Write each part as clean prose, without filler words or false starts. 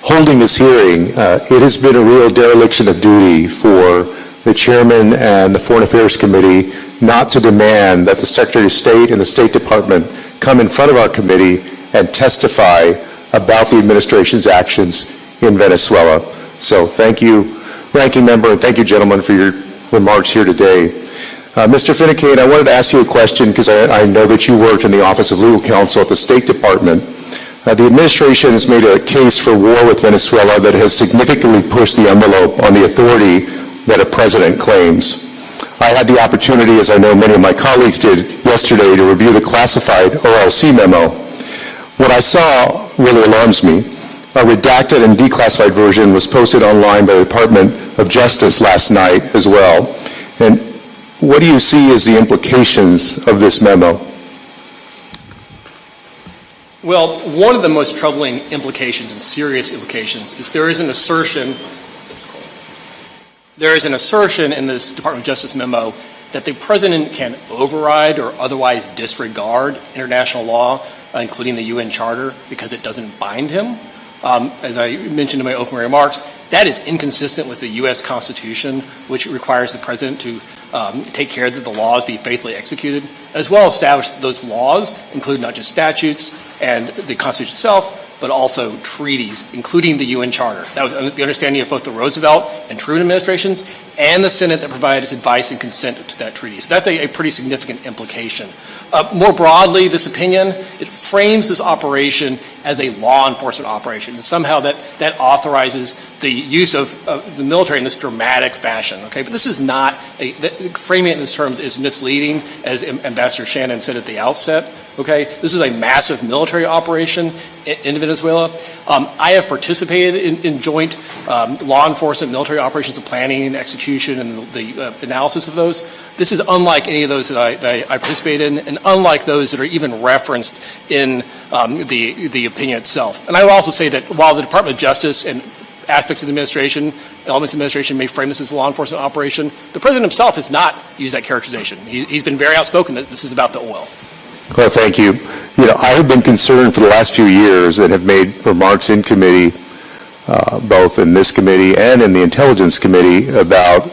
holding this hearing. It has been a real dereliction of duty for the chairman and the Foreign Affairs Committee not to demand that the Secretary of State and the State Department come in front of our committee and testify about the administration's actions in Venezuela. So thank you, Ranking Member, and thank you, gentlemen, for your remarks here today. Mr. Finucane, I wanted to ask you a question because I know that you worked in the Office of Legal Counsel at the State Department. The administration has made a case for war with Venezuela that has significantly pushed the envelope on the authority that a president claims. I had the opportunity, as I know many of my colleagues did yesterday, to review the classified OLC memo. What I saw really alarms me. A redacted and declassified version was posted online by the Department of Justice last night as well. And what do you see as the implications of this memo? Well, one of the most troubling implications and serious implications is there is an assertion in this Department of Justice memo that the president can override or otherwise disregard international law, including the UN Charter, because it doesn't bind him. As I mentioned in my opening remarks, that is inconsistent with the U.S. Constitution, which requires the president to take care that the laws be faithfully executed, as well as establish that those laws include not just statutes and the Constitution itself, but also treaties, including the UN Charter. That was the understanding of both the Roosevelt and Truman administrations and the Senate that provided its advice and consent to that treaty. So that's a pretty significant implication. More broadly, this opinion, it frames this operation as a law enforcement operation. And somehow that authorizes the use of the military in this dramatic fashion. Okay, but this is not, framing it in these terms is misleading, as Ambassador Shannon said at the outset. Okay, this is a massive military operation in Venezuela. I have participated in joint law enforcement military operations, the planning and execution and the analysis of those. This is unlike any of those that I participated in, and unlike those that are even referenced in the opinion itself. And I will also say that while the Department of Justice and aspects of the administration, elements of the administration may frame this as a law enforcement operation, the president himself has not used that characterization. He's been very outspoken that this is about the oil. Well, thank you. I have been concerned for the last few years and have made remarks in committee, both in this committee and in the Intelligence Committee, about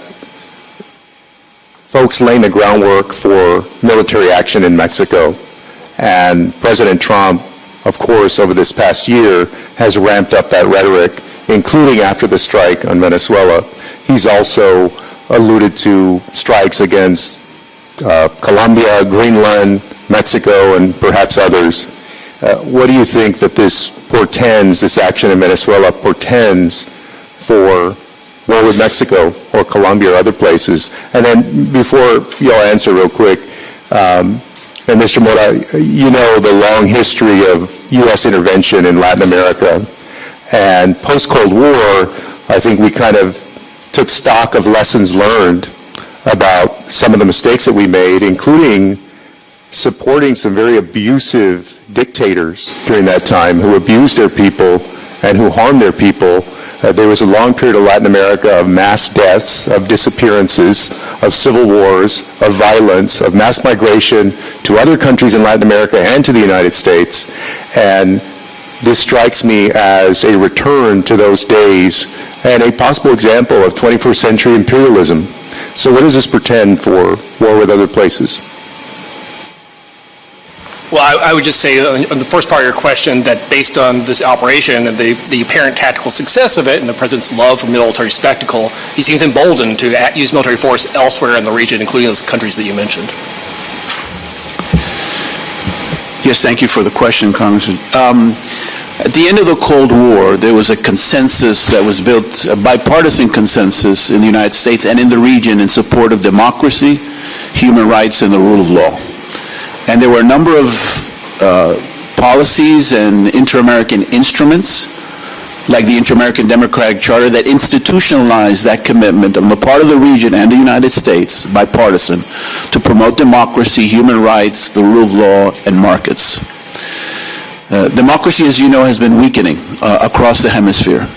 folks laying the groundwork for military action in Mexico. And President Trump, of course, over this past year, has ramped up that rhetoric, including after the strike on Venezuela. He's also alluded to strikes against Colombia, Greenland, Mexico, and perhaps others. What do you think that this portends, this action in Venezuela portends for war with Mexico or Colombia or other places? And then before you all answer real quick, and Mr. Mora, you know the long history of U.S. intervention in Latin America. And post-Cold War, I think we kind of took stock of lessons learned about some of the mistakes that we made, including supporting some very abusive dictators during that time who abused their people and who harmed their people. There was a long period of Latin America of mass deaths, of disappearances, of civil wars, of violence, of mass migration to other countries in Latin America and to the United States. And this strikes me as a return to those days and a possible example of 21st century imperialism. So what does this portend for war with other places? Well, I would just say on the first part of your question that based on this operation and the apparent tactical success of it and the president's love for military spectacle, he seems emboldened to use military force elsewhere in the region, including those countries that you mentioned. Yes, thank you for the question, Congressman. At the end of the Cold War, there was a consensus that was built, a bipartisan consensus in the United States and in the region in support of democracy, human rights, and the rule of law. And there were a number of policies and inter-American instruments, like the Inter-American Democratic Charter, that institutionalized that commitment on the part of the region and the United States, bipartisan, to promote democracy, human rights, the rule of law, and markets. Democracy, as you know, has been weakening across the hemisphere.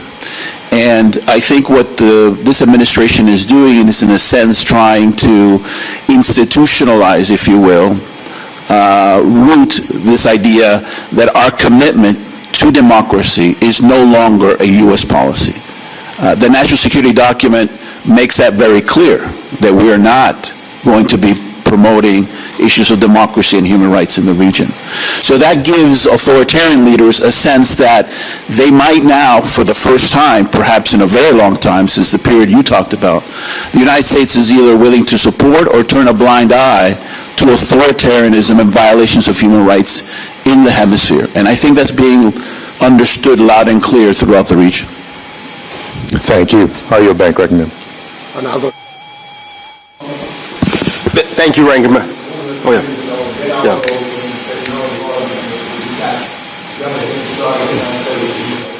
And I think what this administration is doing is, in a sense, trying to institutionalize, if you will, root this idea that our commitment to democracy is no longer a U.S. policy. The national security document makes that very clear, that we are not going to be promoting issues of democracy and human rights in the region. So that gives authoritarian leaders a sense that they might now, for the first time, perhaps in a very long time, since the period you talked about, the United States is either willing to support or turn a blind eye to authoritarianism and violations of human rights in the hemisphere. And I think that's being understood loud and clear throughout the region. Thank you. Are you a bank recommend? Thank you, Ranking Member. Oh, yeah. Yeah.